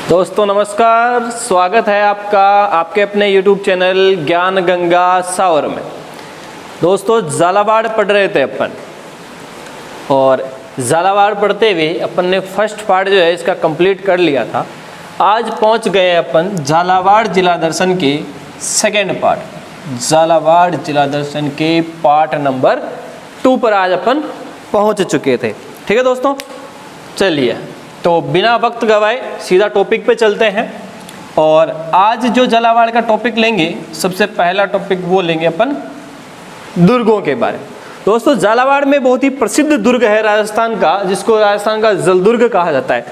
दोस्तों नमस्कार, स्वागत है आपका आपके अपने YouTube चैनल ज्ञान गंगा सावर में। दोस्तों झालावाड़ पढ़ रहे थे अपन, और झालावाड़ पढ़ते हुए अपन ने फर्स्ट पार्ट जो है इसका कंप्लीट कर लिया था। आज पहुंच गए अपन झालावाड़ जिला दर्शन के सेकेंड पार्ट, झालावाड़ जिला दर्शन के पार्ट नंबर 2 पर आज अपन पहुंच चुके थे। ठीक है दोस्तों, चलिए तो बिना वक्त गवाए सीधा टॉपिक पे चलते हैं। और आज जो झालावाड़ का टॉपिक लेंगे, सबसे पहला टॉपिक वो लेंगे अपन दुर्गों के बारे में। दोस्तों झालावाड़ में बहुत ही प्रसिद्ध दुर्ग है राजस्थान का, जिसको राजस्थान का जलदुर्ग कहा जाता है।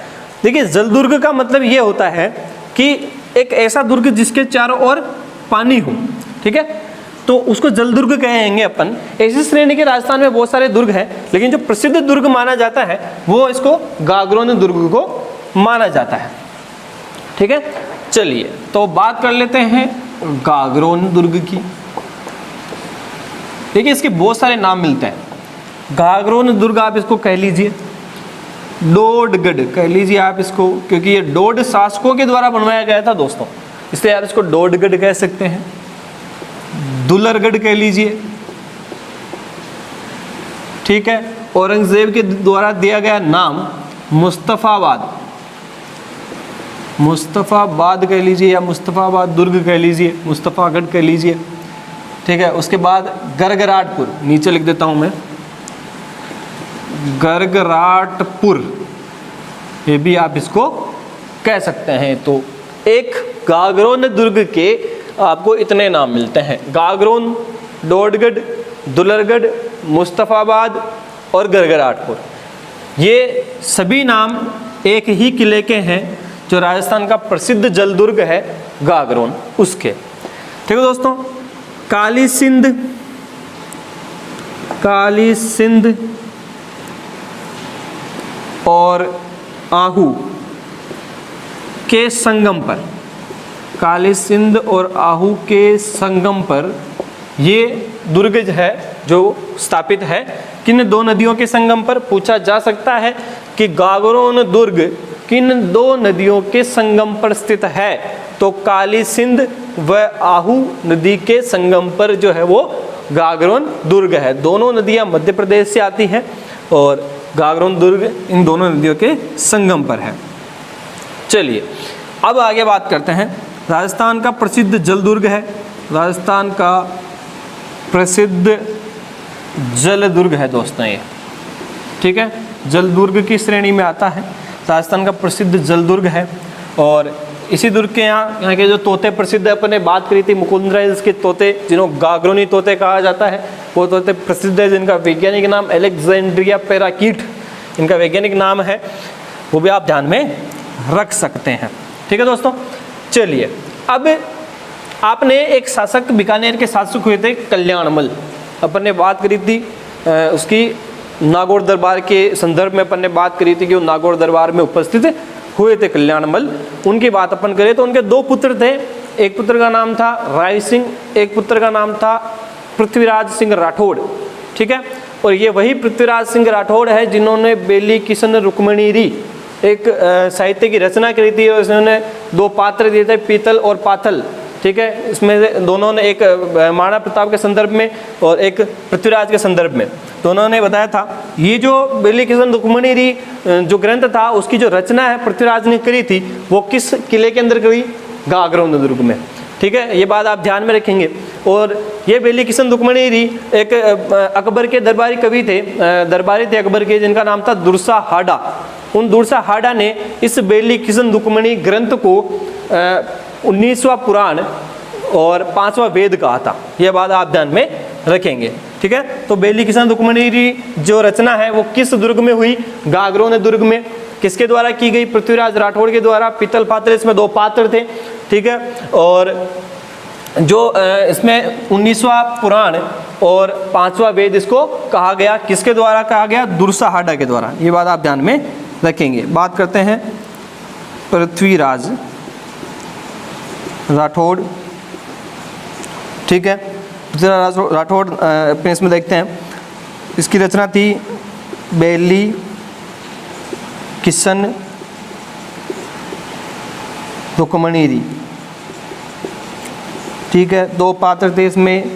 देखिए जलदुर्ग का मतलब ये होता है कि एक ऐसा दुर्ग जिसके चारों ओर पानी हो, ठीक है, तो उसको जलदुर्ग कहेंगे अपन। ऐसी श्रेणी के राजस्थान में बहुत सारे दुर्ग हैं, लेकिन जो प्रसिद्ध दुर्ग माना जाता है वो इसको गागरोन दुर्ग को माना जाता है। ठीक है, चलिए तो बात कर लेते हैं गागरोन दुर्ग की। देखिए इसके बहुत सारे नाम मिलते हैं। गागरोन दुर्ग आप इसको कह लीजिए, डोडगढ़ कह लीजिए आप इसको, क्योंकि ये डोड शासकों के द्वारा बनवाया गया था दोस्तों, इसलिए आप इसको डोडगढ़ कह सकते हैं। दुलरगढ़ कह लीजिए, ठीक है। औरंगजेब के द्वारा दिया गया नाम मुस्तफाबाद, मुस्तफाबाद कह लीजिए, या मुस्तफाबाद दुर्ग कह लीजिए, मुस्तफागढ़ कह लीजिए, ठीक है। उसके बाद गरगराटपुर, नीचे लिख देता हूं मैं, गरगराटपुर, ये भी आप इसको कह सकते हैं। तो एक गागरोन दुर्ग के आपको इतने नाम मिलते हैं, गागरोन, डोडगढ़, दुलरगढ़, मुस्तफाबाद और गरगराटपुर। ये सभी नाम एक ही किले के हैं जो राजस्थान का प्रसिद्ध जलदुर्ग है गागरोन, उसके। ठीक है दोस्तों, काली सिंध, काली सिंध और आहू के संगम पर, काली सिंध और आहू के संगम पर ये दुर्ग है जो स्थापित है। किन दो नदियों के संगम पर? पूछा जा सकता है कि गागरोन दुर्ग किन दो नदियों के संगम पर स्थित है, तो काली सिंध व आहू नदी के संगम पर जो है वो गागरोन दुर्ग है। दोनों नदियां मध्य प्रदेश से आती हैं और गागरोन दुर्ग इन दोनों नदियों के संगम पर है। चलिए अब आगे बात करते हैं। राजस्थान का प्रसिद्ध जलदुर्ग है, राजस्थान का प्रसिद्ध जलदुर्ग है दोस्तों ये, ठीक है, जलदुर्ग की श्रेणी में आता है। राजस्थान का प्रसिद्ध जलदुर्ग है। और इसी दुर्ग के यहाँ के जो तोते प्रसिद्ध है, अपन ने बात करी थी मुकुंदराज के तोते, जिन्हों गागरोनी तोते कहा जाता है, वो तोते प्रसिद्ध है, जिनका वैज्ञानिक नाम अलेक्जेंड्रिया पैराकीट इनका वैज्ञानिक नाम है, वो भी आप ध्यान में रख सकते हैं। ठीक है दोस्तों, चलिए अब आपने एक शासक, बीकानेर के शासक हुए थे कल्याणमल, अपन ने बात करी थी उसकी नागौर दरबार के संदर्भ में अपन ने बात करी थी कि वो नागौर दरबार में उपस्थित हुए थे कल्याणमल। उनकी बात अपन करें तो उनके 2 पुत्र थे। एक पुत्र का नाम था राय सिंह, एक पुत्र का नाम था पृथ्वीराज सिंह राठौड़, ठीक है। और ये वही पृथ्वीराज सिंह राठौड़ है जिन्होंने बेली किशन रुक्मणीरी एक साहित्य की रचना करी थी, और उसने 2 पात्र दिए थे, पीतल और पाथल, ठीक है। इसमें से दोनों ने, एक महाराणा प्रताप के संदर्भ में और एक पृथ्वीराज के संदर्भ में, दोनों ने बताया था। ये जो बेली किशन रुक्मणीरी जो ग्रंथ था, उसकी जो रचना है पृथ्वीराज ने करी थी, वो किस किले के अंदर करी? गागरोन दुर्ग में, ठीक है। ये बात आप ध्यान में रखेंगे। और ये बेली किशन रुक्मणीरी एक अकबर के दरबारी कवि थे, दरबारी थे अकबर के, जिनका नाम था दुर्सा हाडा। उन दुर्सा हाडा ने इस बेली किशन रुक्मणी ग्रंथ को 19वां पुराण और 5वां वेद कहा था। यह बात आप ध्यान में रखेंगे, ठीक है। तो बेली किशन रुक्मणीरी जो रचना है वो किस दुर्ग में हुई? गागरोन दुर्ग में। किसके द्वारा की गई? पृथ्वीराज राठौड़ के द्वारा। पीतल पात्र, इसमें 2 पात्र थे, ठीक है। और जो इसमें 19वां पुराण और 5वां वेद इसको कहा गया, किसके द्वारा कहा गया? दुर्सा हाडा के द्वारा। ये बात आप ध्यान में रखेंगे। बात करते हैं पृथ्वीराज राठौड़, ठीक है। पृथ्वीराज राठौड़ अपने इसमें देखते हैं, इसकी रचना थी बेली किशन रुक्मणीरी। ठीक है, 2 पात्र थे इसमें,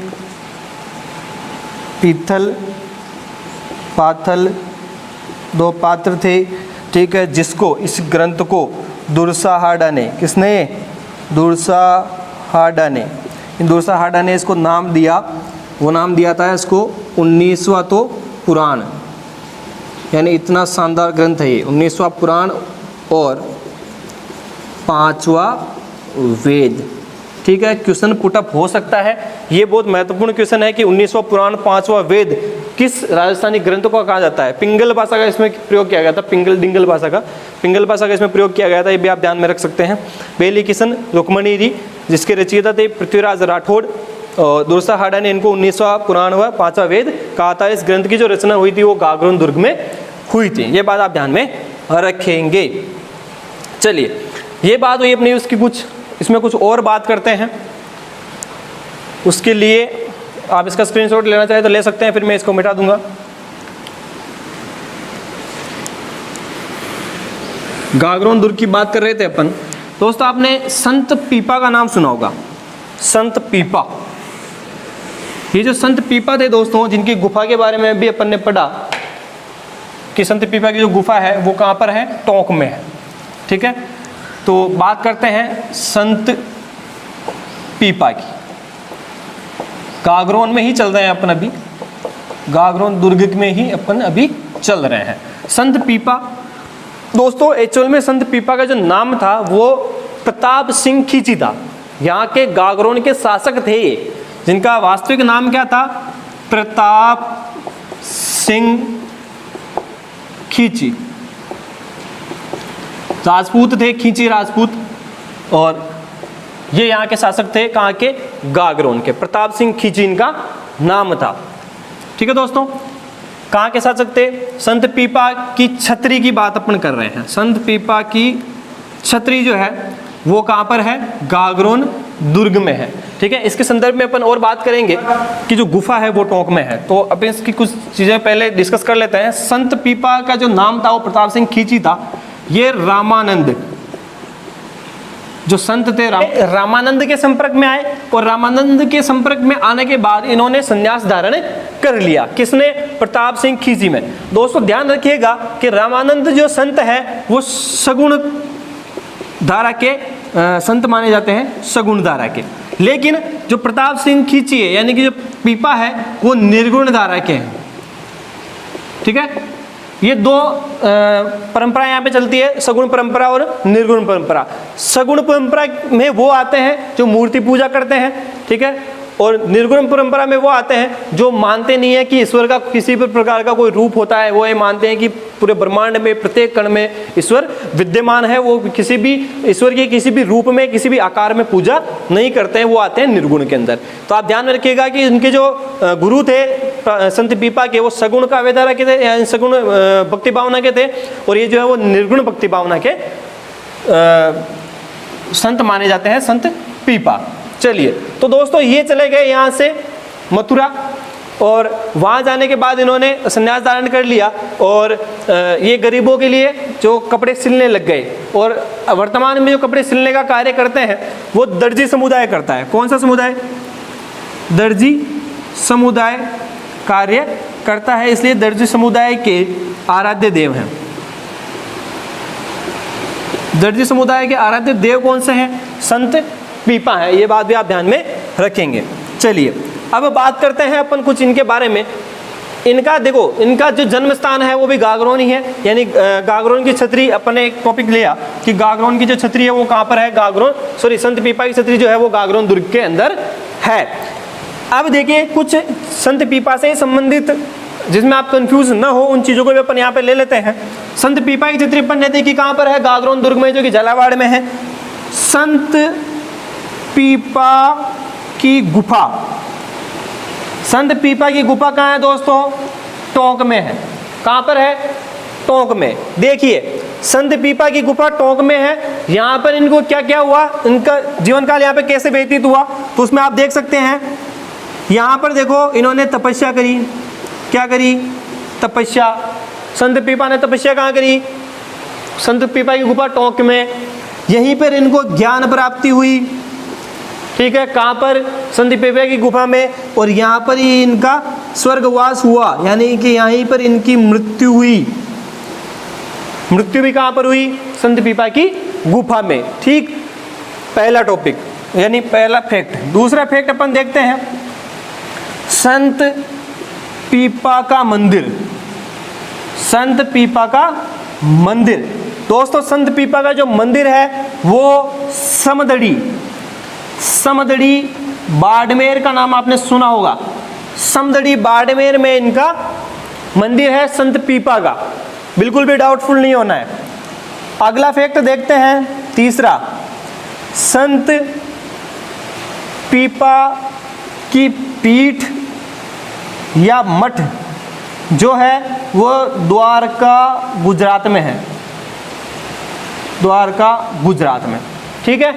पीथल पाथल, 2 पात्र थे। ठीक है, जिसको इस ग्रंथ को दुर्साहाडा ने, किसने? दुर्साहाडा ने, दुर्साहाडा ने इसको नाम दिया, वो नाम दिया था इसको 19वां तो पुराण, यानी इतना शानदार ग्रंथ है ये, 19वां पुराण और 5वां वेद। ठीक है, क्वेश्चन पुटअप हो सकता है, ये बहुत महत्वपूर्ण क्वेश्चन है कि 19वां पुराण 5वां वेद किस राजस्थानी ग्रंथ को कहा जाता है। पिंगल भाषा का इसमें प्रयोग किया गया था, पिंगल डिंगल भाषा का इसमें प्रयोग किया गया था, ये भी आप ध्यान में रख सकते हैं। बेली किशन रुक्मणीरी जिसके रचयिता थे पृथ्वीराज राठौड़, और दुर्साहाडा ने इनको 19वां पुराण व 5वां वेद कहा था। इस ग्रंथ की जो रचना हुई थी वो गागरोन दुर्ग में हुई थी, ये बात आप ध्यान में रखेंगे। चलिए, ये बात हुई अपनी उसकी, कुछ इसमें कुछ और बात करते हैं। उसके लिए आप इसका स्क्रीनशॉट लेना चाहे तो ले सकते हैं, फिर मैं इसको मिटा दूंगा। गागरोन दुर्ग की बात कर रहे थे अपन। दोस्तों, आपने संत पीपा का नाम सुना होगा, संत पीपा। ये जो संत पीपा थे दोस्तों, जिनकी गुफा के बारे में भी अपन ने पढ़ा कि संत पीपा की जो गुफा है वो कहाँ पर है? टोंक में है। ठीक है, तो बात करते हैं संत पीपा की। गागरोन में ही चल रहे हैं अपन अभी, गागरोन दुर्ग में ही अपन अभी चल रहे हैं। संत पीपा दोस्तों, एक्चुअल में संत पीपा का जो नाम था वो प्रताप सिंह खींची था। यहाँ के गागरोन के शासक थे ये, जिनका वास्तविक नाम क्या था? प्रताप सिंह खींची। राजपूत थे, खींची राजपूत, और ये यहाँ के शासक थे, कहाँ के? गागरोन के। प्रताप सिंह खींची इनका नाम था। ठीक है दोस्तों, कहाँ के शासक थे? संत पीपा की छतरी की बात अपन कर रहे हैं। संत पीपा की छतरी जो है वो कहाँ पर है? गागरोन दुर्ग में है। ठीक है, इसके संदर्भ में अपन और बात करेंगे कि जो गुफा है वो टोंक में है, तो अपन इसकी कुछ चीज़ें पहले डिस्कस कर लेते हैं। संत पीपा का जो नाम था वो प्रताप सिंह खींची था। ये रामानंद जो संत थे रामानंद के संपर्क में आए, और रामानंद के संपर्क में आने के बाद इन्होंने संन्यास धारण कर लिया। किसने? प्रताप सिंह खींची में। दोस्तों ध्यान रखिएगा कि रामानंद जो संत है वो सगुण धारा के संत माने जाते हैं, सगुण धारा के। लेकिन जो प्रताप सिंह खींची है यानी कि जो पीपा है वो निर्गुण धारा के हैं। ठीक है, ये 2 परंपरा यहाँ पे चलती है, सगुण परंपरा और निर्गुण परंपरा। सगुण परंपरा में वो आते हैं जो मूर्ति पूजा करते हैं, ठीक है, और निर्गुण परंपरा में वो आते हैं जो मानते नहीं है कि ईश्वर का किसी भी प्रकार का कोई रूप होता है। वो ये मानते हैं कि पूरे ब्रह्मांड में प्रत्येक कण में ईश्वर विद्यमान है। वो किसी भी ईश्वर की किसी भी रूप में, किसी भी आकार में पूजा नहीं करते हैं, वो आते हैं निर्गुण के अंदर। तो आप ध्यान में रखिएगा कि उनके जो गुरु थे संत पीपा के, वो सगुण का वेदारा के थे, सगुण भक्ति भावना के थे, और ये जो है वो निर्गुण भक्ति भावना के संत माने जाते हैं, संत पीपा। चलिए, तो दोस्तों ये चले गए यहाँ से मथुरा, और वहाँ जाने के बाद इन्होंने संन्यास धारण कर लिया, और ये गरीबों के लिए जो कपड़े सिलने लग गए। और वर्तमान में जो कपड़े सिलने का कार्य करते हैं वो दर्जी समुदाय करता है। कौन सा समुदाय? दर्जी समुदाय कार्य करता है, इसलिए दर्जी समुदाय के आराध्य देव हैं। दर्जी समुदाय के आराध्य देव कौन से हैं? संत पीपा है। ये बात भी आप ध्यान में रखेंगे। चलिए, अब बात करते हैं अपन कुछ इनके बारे में। इनका देखो, इनका जो जन्म स्थान है वो भी गागरोन ही है, यानी गागरोन की छतरी। अपन ने एक टॉपिक लिया कि गागरोन की जो छतरी है वो कहाँ पर है? संत पीपा की छतरी जो है वो गागरोन दुर्ग के अंदर है। अब देखिए, कुछ संत पीपा से संबंधित जिसमें आप कंफ्यूज ना हो उन चीज़ों को भी अपन यहाँ पे ले लेते हैं। संत पीपा की छतरी अपन ने देखी कहाँ पर है? गागरोन दुर्ग में, जो कि झालावाड़ में है। संत पीपा की गुफा, संत पीपा की गुफा कहाँ है दोस्तों? टोंक में है। कहाँ पर है? टोंक में। देखिए, संत पीपा की गुफा टोंक में है। यहाँ पर इनको क्या क्या हुआ, इनका जीवन काल यहाँ पे कैसे व्यतीत हुआ, तो उसमें आप देख सकते हैं। यहाँ पर देखो, इन्होंने तपस्या करी। क्या करी? तपस्या। संत पीपा ने तपस्या कहाँ करी? संत पीपा की गुफा टोंक में, यहीं पर इनको ज्ञान प्राप्ति हुई। ठीक है, कहाँ पर? संत पीपा की गुफा में, और यहाँ पर ही इनका स्वर्गवास हुआ, यानी कि यहीं पर इनकी मृत्यु हुई। मृत्यु भी कहाँ पर हुई? संत पीपा की गुफा में। ठीक, पहला टॉपिक यानी पहला फैक्ट। दूसरा फैक्ट अपन देखते हैं, संत पीपा का मंदिर। संत पीपा का मंदिर, दोस्तों संत पीपा का जो मंदिर है वो समदड़ी बाड़मेर का नाम आपने सुना होगा। समदड़ी बाड़मेर में इनका मंदिर है संत पीपा का, बिल्कुल भी डाउटफुल नहीं होना है। अगला फैक्ट देखते हैं, तीसरा, संत पीपा की पीठ या मठ जो है वो द्वारका गुजरात में है। द्वारका गुजरात में। ठीक है,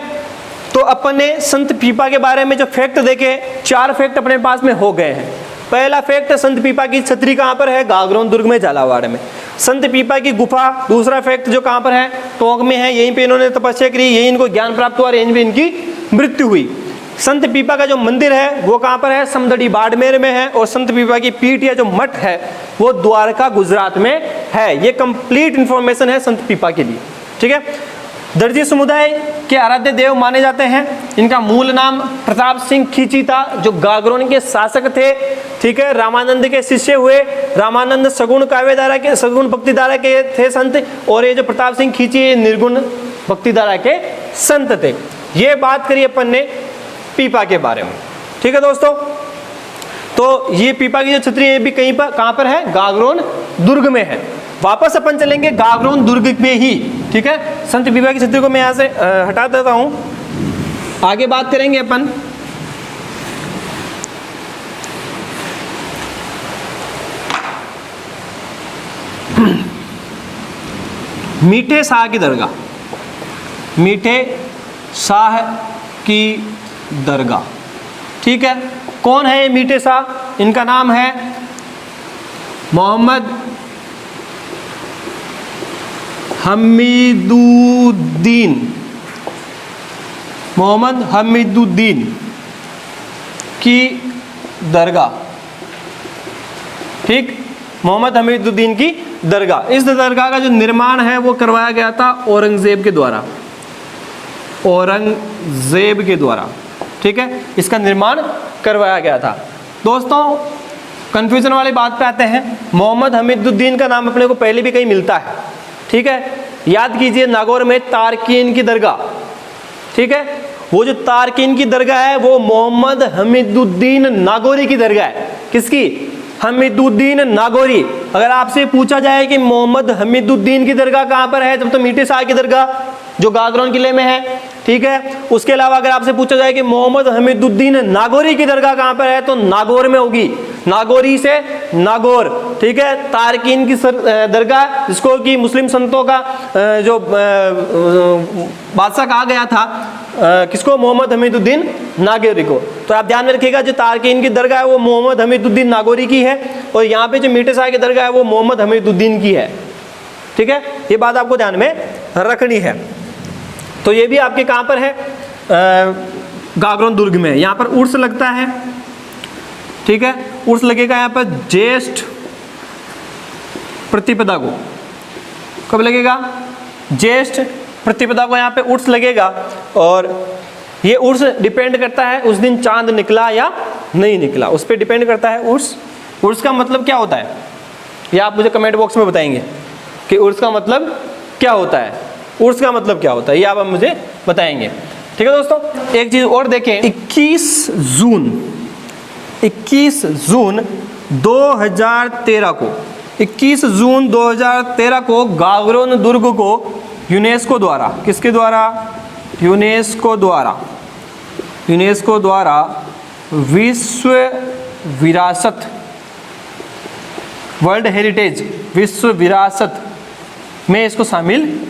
तो अपन ने संत पीपा के बारे में जो फैक्ट देखे, 4 फैक्ट अपने पास में हो गए हैं। पहला फैक्ट, संत पीपा की छतरी कहाँ पर है? गागरोन दुर्ग में, झालावाड़ में। संत पीपा की गुफा, दूसरा फैक्ट जो कहाँ पर है? टोंक में है, यहीं पे इन्होंने तपस्या करी, यहीं इनको ज्ञान प्राप्त हुआ और यहीं पे इनकी मृत्यु हुई। संत पीपा का जो मंदिर है वो कहाँ पर है? समदड़ी बाड़मेर में है, और संत पीपा की पीठ या जो मठ है वो द्वारका गुजरात में है। ये कंप्लीट इंफॉर्मेशन है संत पीपा के लिए। ठीक है, दर्जी समुदाय के आराध्य देव माने जाते हैं। इनका मूल नाम प्रताप सिंह खींची था, जो गागरोन के शासक थे। ठीक है, रामानंद के शिष्य हुए। रामानंद सगुण काव्यधारा के, सगुण भक्तिधारा के थे संत, और ये जो प्रताप सिंह खींची निर्गुण भक्तिधारा के संत थे। ये बात करी अपन ने पीपा के बारे में। ठीक है दोस्तों, तो ये पीपा की जो छतरी है भी कहीं पर, कहाँ पर है? गागरोन दुर्ग में है। वापस अपन चलेंगे गागरोन दुर्ग में ही। ठीक है, संत पीपा की छतरी को मैं यहाँ से हटा देता हूँ, आगे बात करेंगे अपन। मीठे शाह की दरगाह। मीठे शाह की दरगाह। ठीक है, कौन है ये मीठे शाह? इनका नाम है मोहम्मद हमीदुद्दीन। मोहम्मद हमीदुद्दीन की दरगाह। ठीक, मोहम्मद हमीदुद्दीन की दरगाह। इस दरगाह का जो निर्माण है वो करवाया गया था औरंगजेब के द्वारा। औरंगजेब के द्वारा। ठीक है, इसका निर्माण करवाया गया था। दोस्तों कंफ्यूजन वाली बात पे आते हैं। मोहम्मद हमीदुद्दीन का नाम अपने को पहले भी कहीं मिलता है। ठीक है, याद कीजिए नागौर में तारकीन की दरगाह। ठीक है, वो जो तारकीन की दरगाह है वो मोहम्मद हमीदुद्दीन नागौरी की दरगाह है। किसकी? हमीदुद्दीन नागौरी। अगर आपसे पूछा जाए कि मोहम्मद हमीदुद्दीन की दरगाह कहाँ पर है, तब तो मीठे शाह की दरगाह जो गागरोन किले में है। ठीक है, उसके अलावा अगर आपसे पूछा जाए कि मोहम्मद हमीदुद्दीन नागौरी की दरगाह कहाँ पर है, तो नागौर में होगी। नागौरी से नागौर। ठीक है, तारकीन की दरगाह, जिसको कि मुस्लिम संतों का जो बादशाह कहा गया था, किसको? मोहम्मद हमीदुद्दीन नागौरी को। तो आप ध्यान में रखिएगा, जो तारकीन की दरगाह है वो मोहम्मद हमीदुद्दीन नागौरी की है, और यहाँ पे जो मीठे शाह की दरगाह है वो मोहम्मद हमीदुद्दीन की है। ठीक है, ये बात आपको ध्यान में रखनी है। तो ये भी आपके कहाँ पर है? गागरोन दुर्ग में। यहाँ पर उर्स लगता है। ठीक है, उर्स लगेगा यहाँ पर ज्येष्ठ प्रतिपदा को। कब लगेगा? ज्येष्ठ प्रतिपदा को यहाँ पे उर्स लगेगा, और ये उर्स डिपेंड करता है उस दिन चांद निकला या नहीं निकला, उस पर डिपेंड करता है उर्स। उर्स का मतलब क्या होता है ये आप मुझे कमेंट बॉक्स में बताएंगे कि उर्स का मतलब क्या होता है। उर्स का मतलब क्या होता है ये आप मुझे बताएंगे। ठीक है दोस्तों, एक चीज और देखें, 21 जून 2013 को 21 जून 2013 को गागरोन दुर्ग को यूनेस्को द्वारा, किसके द्वारा? यूनेस्को द्वारा विश्व विरासत, वर्ल्ड हेरिटेज, विश्व विरासत में इसको शामिल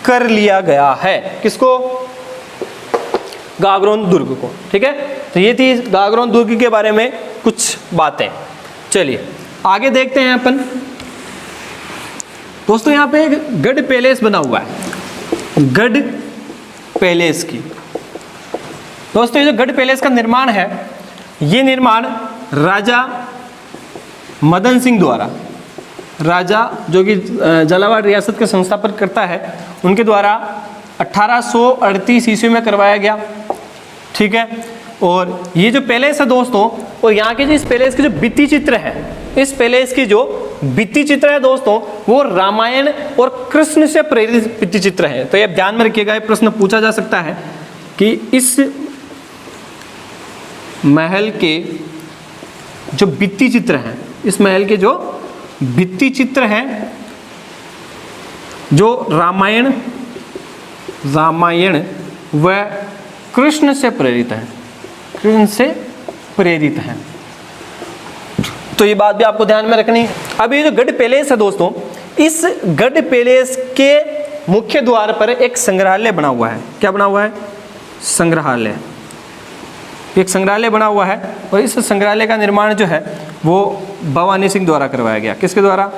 कर लिया गया है। किसको? गागरोन दुर्ग को। ठीक है, तो ये थी गागरोन दुर्ग के बारे में कुछ बातें। चलिए आगे देखते हैं अपन। दोस्तों यहाँ पे एक गढ़ पैलेस बना हुआ है, गढ़ पैलेस की। दोस्तों ये जो गढ़ पैलेस का निर्माण है, ये निर्माण राजा मदन सिंह द्वारा, राजा जो कि झालावाड़ रियासत के संस्थापन करता है, उनके द्वारा 1838 ईस्वी में करवाया गया। ठीक है, और ये जो पैलेस है दोस्तों, और यहाँ के जो इस पैलेस के जो भित्ति चित्र है, इस पैलेस की जो भित्ति चित्र है दोस्तों, वो रामायण और कृष्ण से प्रेरित भित्ति चित्र है। तो ये ध्यान में रखिएगा, ये प्रश्न पूछा जा सकता है कि इस महल के जो भित्ति चित्र हैं, इस महल के जो भित्ति चित्र हैं, जो रामायण व कृष्ण से प्रेरित है, कृष्ण से प्रेरित है। तो ये बात भी आपको ध्यान में रखनी है। अब ये जो गढ़ पैलेस है दोस्तों, इस गढ़ पैलेस के मुख्य द्वार पर एक संग्रहालय बना हुआ है। क्या बना हुआ है? संग्रहालय। एक संग्रहालय बना हुआ है, और इस संग्रहालय का निर्माण जो है वो भवानी सिंह द्वारा करवाया गया। किसके द्वारा?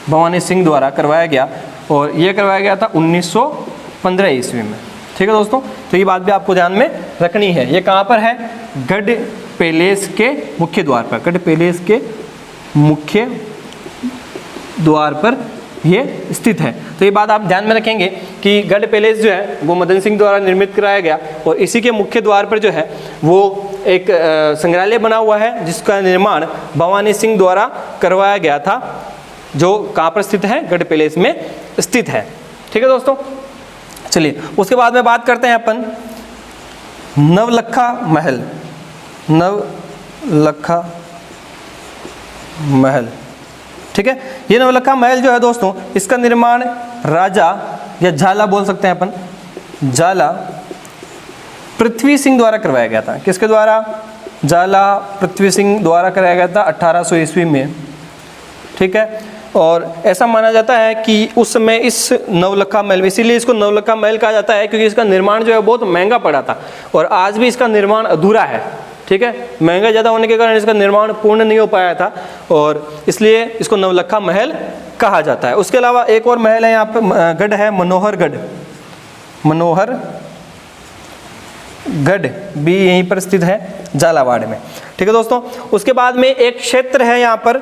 भवानी सिंह द्वारा करवाया गया, और यह करवाया गया था 1915 ईस्वी में। ठीक है दोस्तों, तो ये बात भी आपको ध्यान में रखनी है। ये कहाँ पर है? गढ़ पैलेस के मुख्य द्वार पर, गढ़ पैलेस के मुख्य द्वार पर ये स्थित है। तो ये बात आप ध्यान में रखेंगे कि गढ़ पैलेस जो है वो मदन सिंह द्वारा निर्मित कराया गया, और इसी के मुख्य द्वार पर जो है वो एक संग्रहालय बना हुआ है, जिसका निर्माण भवानी सिंह द्वारा करवाया गया था, जो कहाँ पर स्थित है? गढ़ पैलेस में स्थित है। ठीक है दोस्तों, चलिए उसके बाद में बात करते हैं अपन नवलखा महल। नवलखा महल, ठीक है। ये नवलखा महल जो है दोस्तों, इसका निर्माण राजा या झाला बोल सकते हैं अपन, झाला पृथ्वी सिंह द्वारा करवाया गया था। किसके द्वारा? झाला पृथ्वी सिंह द्वारा कराया गया था 1800 ईस्वी में। ठीक है, और ऐसा माना जाता है कि उस समय इस नवलखा महल, इसीलिए इसको नवलखा महल कहा जाता है क्योंकि इसका निर्माण जो है बहुत महंगा पड़ा था, और आज भी इसका निर्माण अधूरा है। ठीक है, महंगा ज़्यादा होने के कारण इसका निर्माण पूर्ण नहीं हो पाया था, और इसलिए इसको नवलखा महल कहा जाता है। उसके अलावा एक और महल है यहाँ पे, गढ़ है मनोहरगढ़। मनोहरगढ़ भी यहीं पर स्थित है, झालावाड़ में। ठीक है दोस्तों, उसके बाद में एक क्षेत्र है यहाँ पर,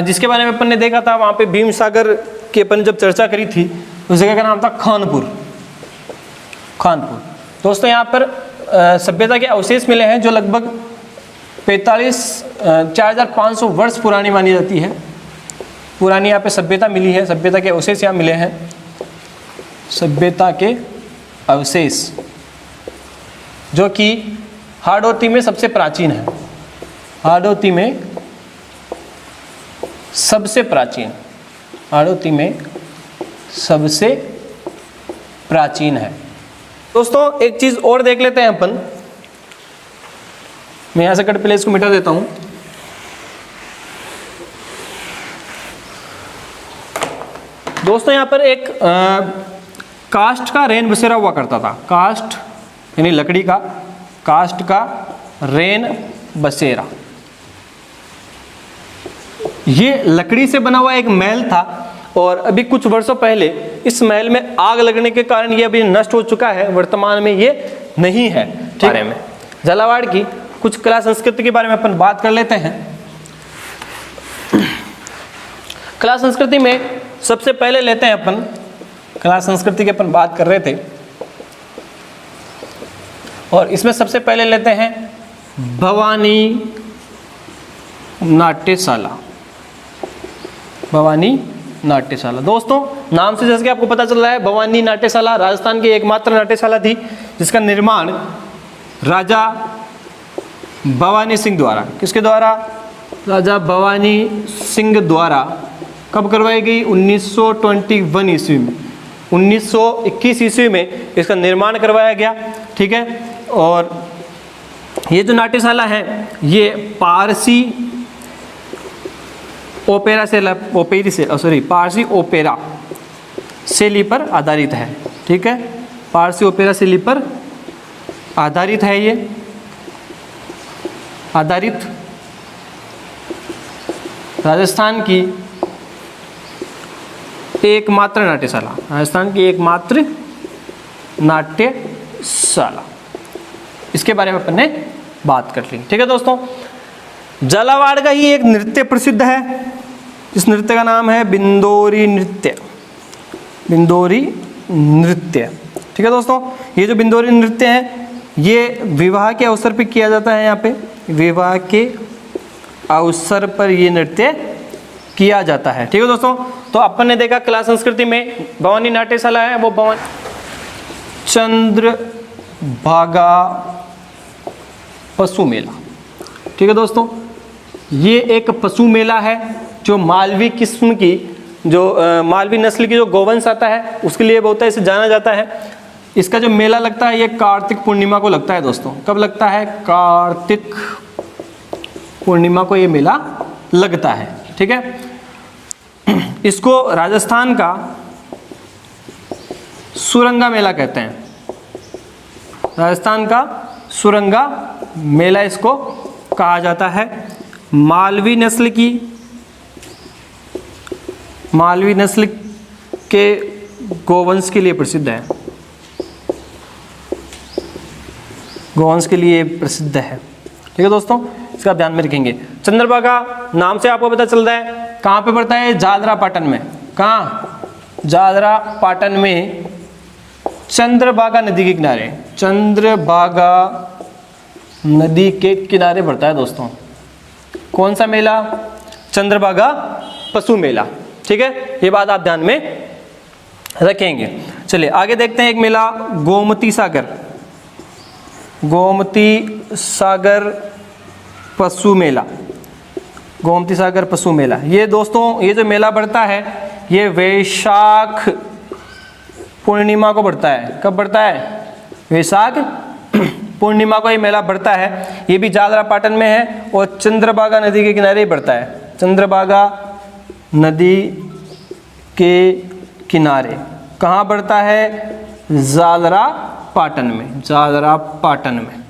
जिसके बारे में अपन ने देखा था, वहाँ पे भीम सागर की अपन जब चर्चा करी थी, उस जगह का नाम था खानपुर। दोस्तों यहाँ पर सभ्यता के अवशेष मिले हैं, जो लगभग 4500 वर्ष पुरानी मानी जाती है। पुरानी यहाँ पे सभ्यता मिली है, सभ्यता के अवशेष यहाँ मिले हैं, सभ्यता के अवशेष, जो कि हाड़ौती में सबसे प्राचीन है। हाड़ौती में सबसे प्राचीन, हाड़ौती में सबसे प्राचीन है। दोस्तों एक चीज और देख लेते हैं अपन, मैं यहां से गढ़ पैलेस को मिटा देता हूं। दोस्तों यहां पर एक काष्ठ का रेन बसेरा हुआ करता था। काष्ठ यानी लकड़ी का, काष्ठ का रेन बसेरा, ये लकड़ी से बना हुआ एक महल था, और अभी कुछ वर्षों पहले इस महल में आग लगने के कारण ये अभी नष्ट हो चुका है, वर्तमान में ये नहीं है। ठीक है, झालावाड़ की कुछ कला संस्कृति के बारे में अपन बात कर लेते हैं। कला संस्कृति में सबसे पहले लेते हैं अपन, कला संस्कृति की अपन बात कर रहे थे, और इसमें सबसे पहले लेते हैं भवानी नाट्यशाला। भवानी नाट्यशाला, दोस्तों नाम से जैसे कि आपको पता चल रहा है, भवानी नाट्यशाला राजस्थान की एकमात्र नाट्यशाला थी, जिसका निर्माण राजा भवानी सिंह द्वारा, किसके द्वारा? राजा भवानी सिंह द्वारा कब करवाई गई? 1921 ईस्वी में, 1921 ईस्वी में इसका निर्माण करवाया गया। ठीक है, और ये जो नाट्यशाला है ये पारसी ओपेरा पारसी ओपेरा शैली पर आधारित है। ठीक है, पारसी ओपेरा शैली पर आधारित है। ये राजस्थान की एकमात्र नाट्यशाला, राजस्थान की एकमात्र नाट्यशाला, इसके बारे में अपन ने बात कर ली। ठीक है दोस्तों, झालावाड़ का ही एक नृत्य प्रसिद्ध है, इस नृत्य का नाम है बिंदोरी नृत्य। बिंदोरी नृत्य, ठीक है दोस्तों, ये जो बिंदोरी नृत्य है ये विवाह के अवसर पर किया जाता है। यहाँ पे विवाह के अवसर पर ये नृत्य किया जाता है। ठीक है दोस्तों, तो अपन ने देखा कला संस्कृति में भवानी नाट्यशाला है, वो भवानी चंद्रभागा पशु मेला। ठीक है दोस्तों, ये एक पशु मेला है जो मालवी किस्म की, जो मालवी नस्ल की जो गोवंश आता है उसके लिए बहुत इसे जाना जाता है। इसका जो मेला लगता है ये कार्तिक पूर्णिमा को लगता है दोस्तों। कब लगता है? कार्तिक पूर्णिमा को ये मेला लगता है। ठीक है, इसको राजस्थान का सुरंगा मेला कहते हैं। राजस्थान का सुरंगा मेला इसको कहा जाता है। मालवी नस्ल के गोवंश के लिए प्रसिद्ध है, गोवंश के लिए प्रसिद्ध है। ठीक है दोस्तों, इसका आप ध्यान में रखेंगे। चंद्रभागा नाम से आपको पता चल रहा है कहाँ पे पड़ता है? जालरा पाटन में। कहाँ? जालरा पाटन में चंद्रभागा नदी के किनारे, चंद्रभागा नदी के किनारे पड़ता है दोस्तों। कौन सा मेला? चंद्रभागा पशु मेला। ठीक है, ये बात आप ध्यान में रखेंगे। चलिए आगे देखते हैं एक मेला गोमती सागर, गोमती सागर पशु मेला, गोमती सागर पशु मेला। ये दोस्तों ये जो मेला बढ़ता है ये वैशाख पूर्णिमा को बढ़ता है। कब बढ़ता है? वैशाख पूर्णिमा को ये मेला बढ़ता है। ये भी जालरा पाटन में है और चंद्रभागा नदी के किनारे ही बढ़ता है। चंद्रभागा नदी के किनारे कहाँ बढ़ता है? जालरा पाटन में, जालरा पाटन में।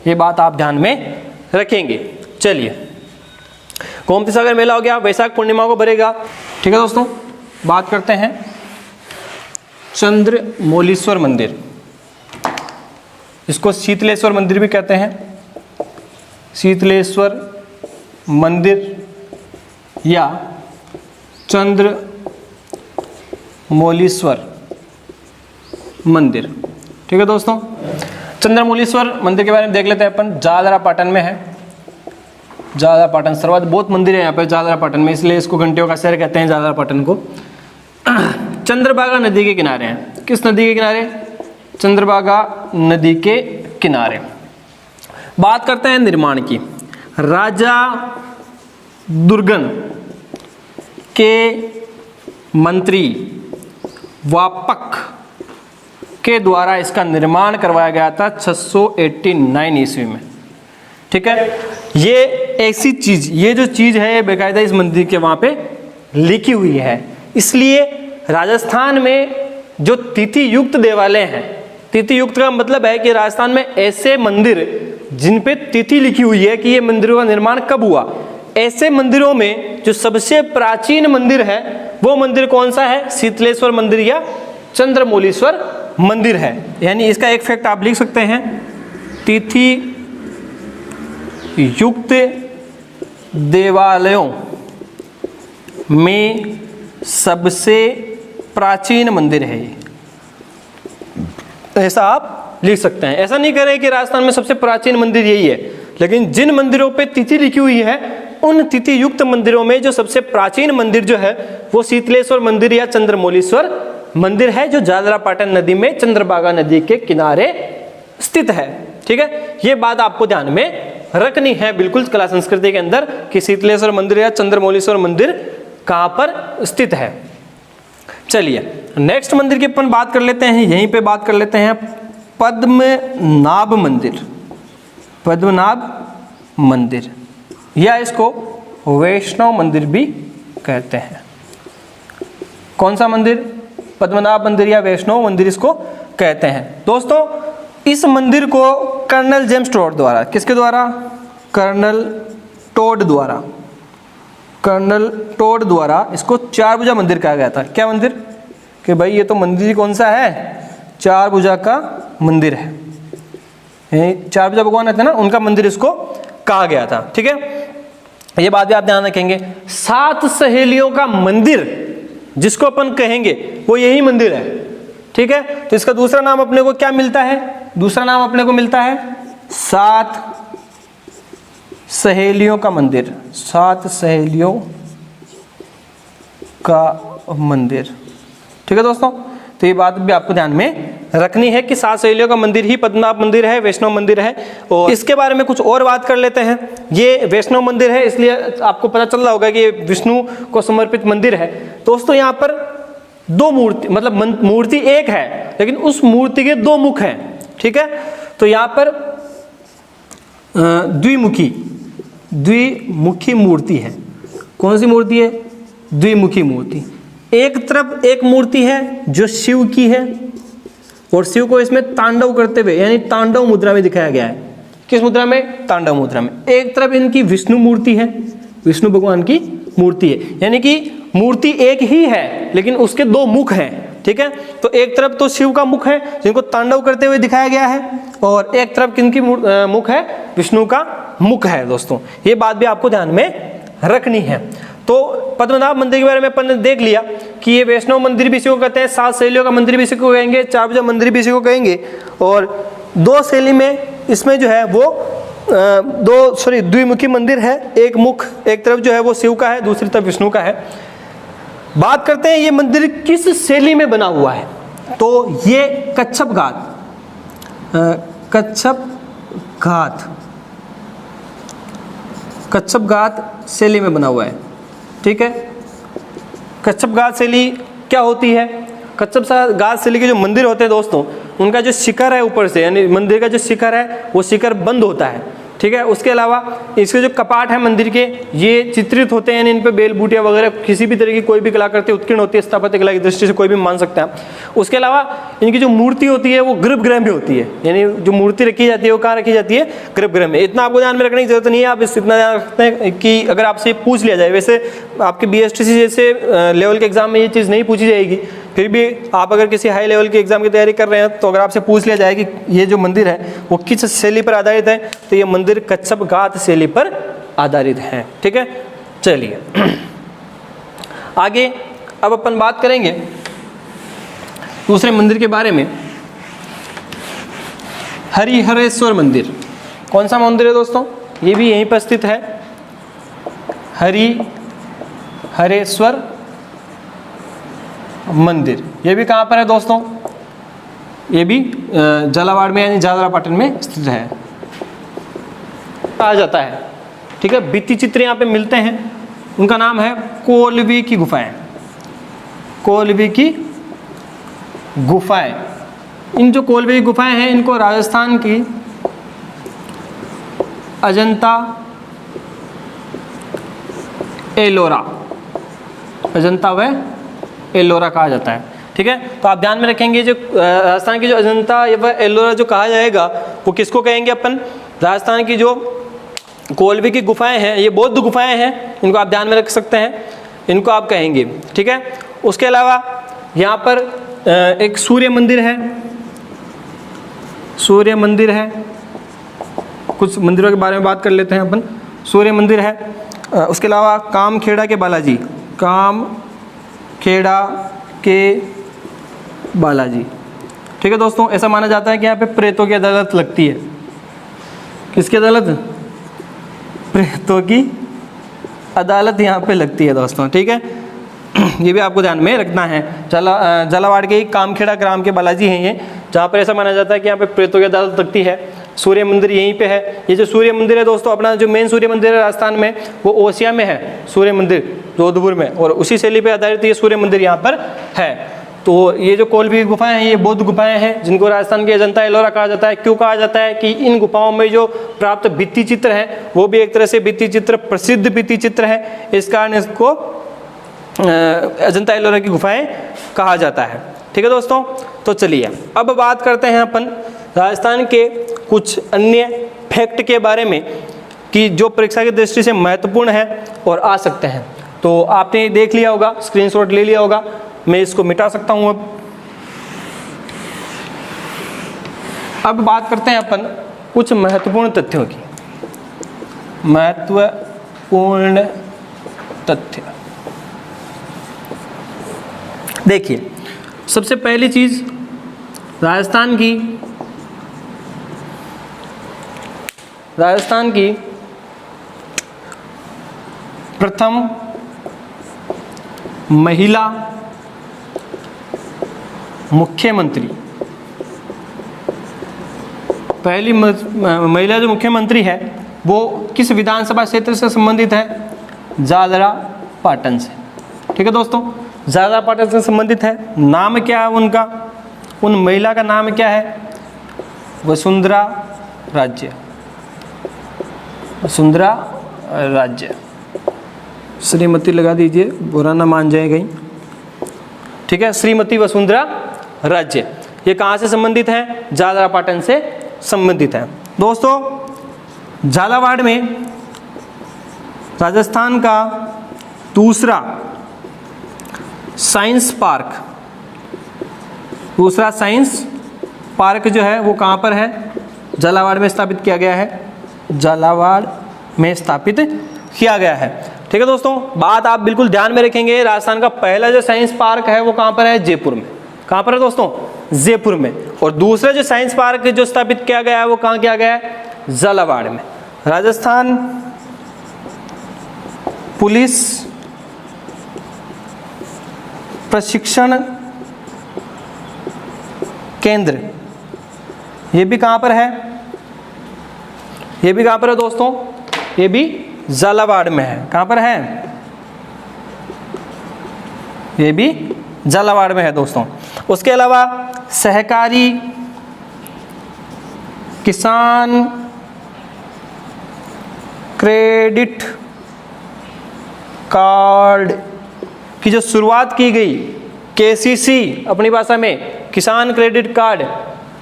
ये बात आप ध्यान में रखेंगे। चलिए, गोमती सागर मेला हो गया, वैशाख पूर्णिमा को भरेगा। ठीक है दोस्तों, बात करते हैं चंद्रमौलीश्वर मंदिर, इसको शीतलेश्वर मंदिर भी कहते हैं। शीतलेश्वर मंदिर या चंद्रमौलीश्वर मंदिर। ठीक है दोस्तों, चंद्रमौलीश्वर मंदिर के बारे में देख लेते हैं अपन। जालरा पाटन में है, जालरा पाटन सर्वाधिक बहुत मंदिर है यहाँ पे जालरा पाटन में, इसलिए इसको घंटियों का शहर कहते हैं जालरा पाटन को। चंद्रभागा नदी के किनारे हैं। किस नदी के किनारे? चंद्रभागा नदी के किनारे। बात करते हैं निर्माण की। राजा दुर्गन के मंत्री वापक के द्वारा इसका निर्माण करवाया गया था 689 ईस्वी में। ठीक है, ये ऐसी चीज, ये जो चीज है ये बेकायदा इस मंदिर के वहां पे लिखी हुई है। इसलिए राजस्थान में जो तिथि युक्त देवालय हैं, तिथि युक्त का मतलब है कि राजस्थान में ऐसे मंदिर जिन पे तिथि लिखी हुई है कि ये मंदिरों का निर्माण कब हुआ, ऐसे मंदिरों में जो सबसे प्राचीन मंदिर है वो मंदिर कौन सा है? शीतलेश्वर मंदिर या चंद्रमौलीश्वर मंदिर है। यानी इसका एक फैक्ट आप लिख सकते हैं, तिथि युक्त देवालयों में सबसे प्राचीन मंदिर है ये। ऐसा आप लिख सकते हैं। ऐसा नहीं करें कि राजस्थान में सबसे प्राचीन मंदिर यही है, लेकिन जिन मंदिरों पे तिथि लिखी हुई है उन तिथि युक्त मंदिरों में जो सबसे प्राचीन मंदिर जो है वो शीतलेश्वर मंदिर या चंद्रमौलीश्वर मंदिर है, जो जालरा पाटन नदी में चंद्रभागा नदी के किनारे स्थित है। ठीक है, ये बात आपको ध्यान में रखनी है बिल्कुल कला संस्कृति के अंदर कि शीतलेश्वर मंदिर या चंद्रमौलीश्वर मंदिर कहाँ पर स्थित है। चलिए नेक्स्ट मंदिर की अपन बात कर लेते हैं, यहीं पे बात कर लेते हैं पद्मनाभ मंदिर। पद्मनाभ मंदिर या इसको वैष्णव मंदिर भी कहते हैं। कौन सा मंदिर? पद्मनाभ मंदिर या वैष्णव मंदिर इसको कहते हैं। दोस्तों इस मंदिर को कर्नल जेम्स टोड द्वारा, किसके द्वारा? कर्नल टोड द्वारा कर्नल टोड द्वारा इसको चार भुजा मंदिर कहा गया था। क्या मंदिर? कि भाई ये तो मंदिर कौन सा है? चार भुजा का मंदिर है। चार भुजा भगवान रहते हैं ना, उनका मंदिर इसको कहा गया था। ठीक है, ये बात भी आप ध्यान रखेंगे। सात सहेलियों का मंदिर जिसको अपन कहेंगे वो यही मंदिर है। ठीक है, तो इसका दूसरा नाम अपने को क्या मिलता है? दूसरा नाम अपने को मिलता है सात सहेलियों का मंदिर। सात सहेलियों का मंदिर। ठीक है दोस्तों, तो ये बात भी आपको ध्यान में रखनी है कि सात सहेलियों का मंदिर ही पद्मनाभ मंदिर है, वैष्णव मंदिर है। और इसके बारे में कुछ और बात कर लेते हैं। ये वैष्णव मंदिर है, इसलिए आपको पता चल रहा होगा कि ये विष्णु को समर्पित मंदिर है। दोस्तों यहाँ पर दो मूर्ति, मतलब मूर्ति एक है लेकिन उस मूर्ति के दो मुख हैं। ठीक है, तो यहाँ पर द्विमुखी मूर्ति है। कौन सी मूर्ति है? द्विमुखी मूर्ति। एक तरफ एक मूर्ति है जो शिव की है और शिव को इसमें तांडव करते हुए यानी तांडव मुद्रा में दिखाया गया है। किस मुद्रा में? तांडव मुद्रा में। एक तरफ इनकी विष्णु मूर्ति है, विष्णु भगवान की मूर्ति है, यानी कि मूर्ति एक ही है लेकिन उसके दो मुख हैं। ठीक है, तो एक तरफ तो शिव का मुख है जिनको तांडव करते हुए दिखाया गया है और एक तरफ किनकी मुख है? विष्णु का मुख है। दोस्तों ये बात भी आपको ध्यान में रखनी है। तो पद्मनाभ मंदिर के बारे में अपन ने देख लिया कि ये वैष्णव मंदिर भी इसी को कहते हैं, सात शैलियों का मंदिर भी इसी को कहेंगे, चार भुजा मंदिर भी इसी को कहेंगे। और दो शैली में इसमें जो है वो द्विमुखी मंदिर है। एक मुख एक तरफ जो है वो शिव का है, दूसरी तरफ विष्णु का है। बात करते हैं ये मंदिर किस शैली में बना हुआ है। तो ये कच्छप घात शैली में बना हुआ है। ठीक है, कच्छप घात शैली क्या होती है? कच्छप घात शैली के जो मंदिर होते हैं दोस्तों, उनका जो शिखर है ऊपर से, यानी मंदिर का जो शिखर है वो शिखर बंद होता है। ठीक है, उसके अलावा इसके जो कपाट है मंदिर के, ये चित्रित होते हैं, यानी इन पे बेल बूटियाँ वगैरह किसी भी तरह की कोई भी कलाकृति उत्कीर्ण होती है, स्थापत्य कला की दृष्टि से कोई भी मान सकता है। उसके अलावा इनकी जो मूर्ति होती है वो गर्भगृह में होती है, यानी जो मूर्ति रखी जाती है वो कहाँ रखी जाती है? गर्भगृह में। इतना आपको ध्यान में रखने की जरूरत नहीं है, आप इतना ध्यान रखते हैं कि अगर आपसे पूछ लिया जाए, वैसे आपके BSTC जैसे लेवल के एग्जाम में ये चीज़ नहीं पूछी जाएगी, फिर भी आप अगर किसी हाई लेवल के एग्जाम की तैयारी कर रहे हैं तो अगर आपसे पूछ लिया जाए कि ये जो मंदिर है वो किस शैली पर आधारित है, तो ये मंदिर कच्छप घात शैली पर आधारित है। ठीक है, चलिए आगे अब अपन बात करेंगे दूसरे मंदिर के बारे में। हरिहरेश्वर मंदिर। कौन सा मंदिर है दोस्तों? ये भी यहीं पर स्थित है, हरिहरेश्वर मंदिर। ये भी कहाँ पर है दोस्तों? ये भी झालावाड़ में यानी झालरापाटन में स्थित है, कहा जाता है। ठीक है, भित्ति चित्र यहाँ पे मिलते हैं, उनका नाम है कोलवी की गुफाएं। कोलवी की गुफाएं। इन जो कोलवी की गुफाएं हैं इनको राजस्थान की अजंता एलोरा व एलोरा कहा जाता है। ठीक है, तो आप ध्यान में रखेंगे जो राजस्थान की जो अजंता व एलोरा जो कहा जाएगा वो किसको कहेंगे अपन? राजस्थान की जो कोलवी की गुफाएं हैं ये बौद्ध गुफाएं हैं, इनको आप ध्यान में रख सकते हैं, इनको आप कहेंगे। ठीक है, उसके अलावा यहाँ पर एक सूर्य मंदिर है, सूर्य मंदिर है। कुछ मंदिरों के बारे में बात कर लेते हैं अपन। सूर्य मंदिर है, उसके अलावा कामखेड़ा के बालाजी, कामखेड़ा के बालाजी। ठीक है दोस्तों, ऐसा माना जाता है कि यहाँ पे प्रेतों की अदालत लगती है। किसकी अदालत? प्रेतों की अदालत यहाँ पे लगती है दोस्तों। ठीक है, ये भी आपको ध्यान में रखना है। झालावाड़ के कामखेड़ा ग्राम के बालाजी हैं ये, जहाँ पर ऐसा माना जाता है कि यहाँ पे प्रेतों की अदालत लगती है। सूर्य मंदिर यहीं पे है। ये जो सूर्य मंदिर है दोस्तों, अपना जो मेन सूर्य मंदिर है राजस्थान में वो ओसिया में है, सूर्य मंदिर जोधपुर में, और उसी शैली पे आधारित ये सूर्य मंदिर यहाँ पर है। तो ये जो कोलवी गुफाएं हैं ये बौद्ध गुफाएं हैं, जिनको राजस्थान की अजंता एलोरा कहा जाता है। क्यों कहा जाता है? कि इन गुफाओं में जो प्राप्त भित्ति चित्र हैं वो भी एक तरह से भित्ति चित्र, प्रसिद्ध भित्ति चित्र है, इस कारण इसको अजंता एलोरा की गुफाएं कहा जाता है। ठीक है दोस्तों, तो चलिए अब बात करते हैं अपन राजस्थान के कुछ अन्य फैक्ट के बारे में। कि जो परीक्षा की दृष्टि से महत्वपूर्ण है और आ सकते हैं। तो आपने देख लिया होगा, स्क्रीनशॉट ले लिया होगा, मैं इसको मिटा सकता हूँ। अब बात करते हैं अपन कुछ महत्वपूर्ण तथ्यों की। महत्वपूर्ण तथ्य देखिए, सबसे पहली चीज राजस्थान की प्रथम महिला मुख्यमंत्री, पहली महिला जो मुख्यमंत्री है वो किस विधानसभा क्षेत्र से संबंधित है? जालरा पाटन से। ठीक है दोस्तों, जालरा पाटन से संबंधित है। नाम क्या है उनका? उन महिला का नाम क्या है? वसुंधरा राज्य। वसुंधरा राज्य, श्रीमती लगा दीजिए, बुरा ना मान जाए कहीं। ठीक है, श्रीमती वसुंधरा राज्य, ये कहाँ से संबंधित है? जालरा पाटन से संबंधित है। दोस्तों, झालावाड़ में राजस्थान का दूसरा साइंस पार्क जो है वो कहाँ पर है? झालावाड़ में स्थापित किया गया है। झालावाड़ में स्थापित किया गया है। ठीक है दोस्तों, बात आप बिल्कुल ध्यान में रखेंगे। राजस्थान का पहला जो साइंस पार्क है वो कहाँ पर है? जयपुर में। कहाँ पर है दोस्तों? जयपुर में। और दूसरा जो साइंस पार्क जो स्थापित किया गया है वो कहाँ किया गया है? झालावाड़ में। राजस्थान पुलिस प्रशिक्षण केंद्र, ये भी कहाँ पर है? ये भी कहाँ पर है दोस्तों? ये भी झालावाड़ में है। कहाँ पर है? ये भी झालावाड़ में है दोस्तों। उसके अलावा सहकारी किसान क्रेडिट कार्ड की जो शुरुआत की गई, केसीसी अपनी भाषा में, किसान क्रेडिट कार्ड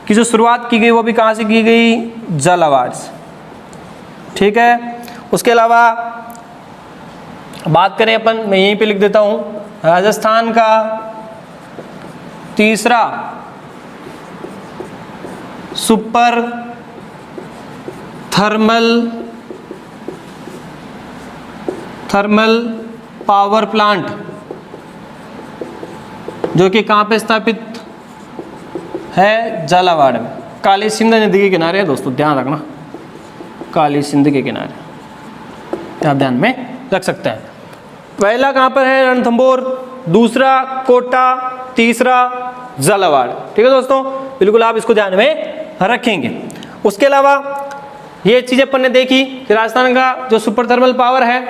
की जो शुरुआत की गई वो भी कहाँ से की गई? झालावाड़ से। ठीक है, उसके अलावा बात करें अपन, मैं यहीं पे लिख देता हूँ, राजस्थान का तीसरा सुपर थर्मल पावर प्लांट जो कि कहाँ पे स्थापित है? झालावाड़ में। काली सिंध नदी के किनारे है दोस्तों, ध्यान रखना, काली सिंध के किनारे, आप ध्यान में रख सकते हैं। पहला कहाँ पर है? रणथंभौर, दूसरा कोटा, तीसरा झालावाड़। ठीक है दोस्तों, बिल्कुल आप इसको ध्यान में रखेंगे। उसके अलावा ये चीज़ अपन ने देखी कि राजस्थान का जो सुपर थर्मल पावर है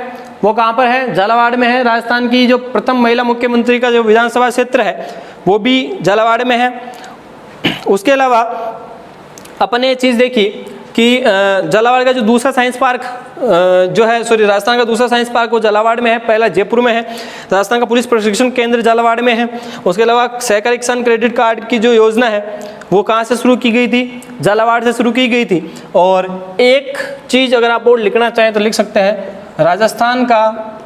वो कहाँ पर है? झालावाड़ में है। राजस्थान की जो प्रथम महिला मुख्यमंत्री का जो विधानसभा क्षेत्र है वो भी झालावाड़ में है। उसके अलावा अपन ने ये चीज़ देखी कि झालावाड़ का जो दूसरा साइंस पार्क जो है, राजस्थान का दूसरा साइंस पार्क वो झालावाड़ में है, पहला जयपुर में है। राजस्थान का पुलिस प्रशिक्षण केंद्र झालावाड़ में है। उसके अलावा सहकारी किसान क्रेडिट कार्ड की जो योजना है वो कहाँ से शुरू की गई थी? झालावाड़ से शुरू की गई थी। और एक चीज़ अगर आप और लिखना चाहें तो लिख सकते हैं, राजस्थान का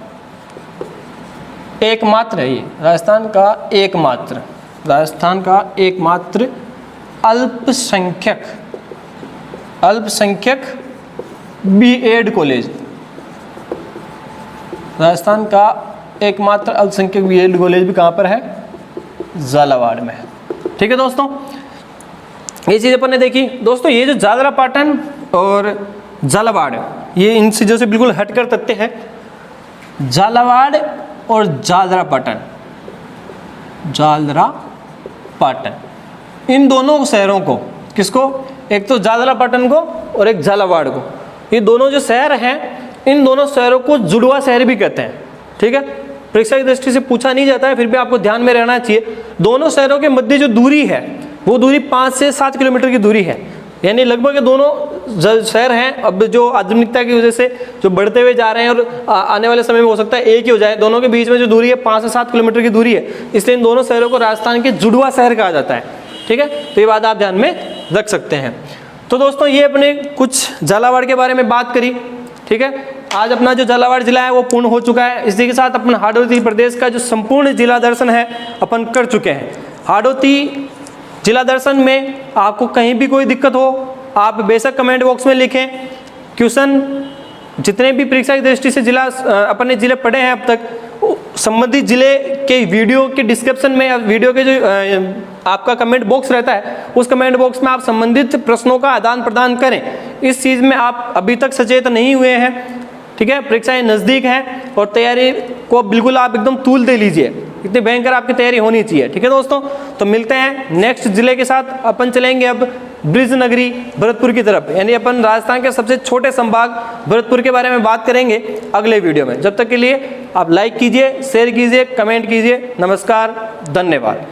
एकमात्र है ये, राजस्थान का एकमात्र अल्पसंख्यक बीएड कॉलेज, राजस्थान का एकमात्र अल्पसंख्यक बीएड कॉलेज भी कहाँ पर है? झालावाड़ में है। ठीक है दोस्तों, ये चीज़ अपन ने देखी। दोस्तों, ये जो झालरा पाटन और झालावाड़, ये इन चीज़ों से बिल्कुल हटकर तथ्य है। झालावाड़ और झालरा पाटन, इन दोनों शहरों को, किसको? एक तो झालरा पाटन को और एक झालावाड़ को, ये दोनों जो शहर हैं इन दोनों शहरों को जुड़वा शहर भी कहते हैं। ठीक है, परीक्षा की दृष्टि से पूछा नहीं जाता है, फिर भी आपको ध्यान में रहना चाहिए। दोनों शहरों के मध्य जो दूरी है वो दूरी 5 से 7 किलोमीटर की दूरी है, यानी लगभग दोनों शहर हैं। अब जो आधुनिकता की वजह से जो बढ़ते हुए जा रहे हैं और आने वाले समय में हो सकता है एक ही हो जाए, दोनों के बीच में जो दूरी है 5 से 7 किलोमीटर की दूरी है, इसलिए इन दोनों शहरों को राजस्थान के जुड़वा शहर कहा जाता है। ठीक है, तो ये बात आप ध्यान में रख सकते हैं। तो दोस्तों, ये अपने कुछ झालावाड़ के बारे में बात करी। ठीक ठीक है। आज अपना जो झालावाड़ जिला है वो पूर्ण हो चुका है। इसी के साथ अपन हाड़ौती प्रदेश का जो संपूर्ण जिला दर्शन है अपन कर चुके हैं। हाड़ौती जिला दर्शन में आपको कहीं भी कोई दिक्कत हो आप बेशक कमेंट बॉक्स में लिखें। क्वेश्चन जितने भी परीक्षा की दृष्टि से जिला अपने जिले पढ़े हैं अब तक, संबंधित जिले के वीडियो के डिस्क्रिप्शन में या वीडियो के जो आपका कमेंट बॉक्स रहता है उस कमेंट बॉक्स में आप संबंधित प्रश्नों का आदान प्रदान करें। इस चीज़ में आप अभी तक सचेत नहीं हुए हैं, ठीक है, परीक्षाएं नज़दीक हैं और तैयारी को बिल्कुल आप एकदम तूल दे लीजिए, इतनी भयंकर आपकी तैयारी होनी चाहिए, ठीक है दोस्तों। तो मिलते हैं नेक्स्ट जिले के साथ। अपन चलेंगे अब ब्रिज नगरी भरतपुर की तरफ, यानी अपन राजस्थान के सबसे छोटे संभाग भरतपुर के बारे में बात करेंगे अगले वीडियो में। जब तक के लिए आप लाइक कीजिए, शेयर कीजिए, कमेंट कीजिए। नमस्कार, धन्यवाद।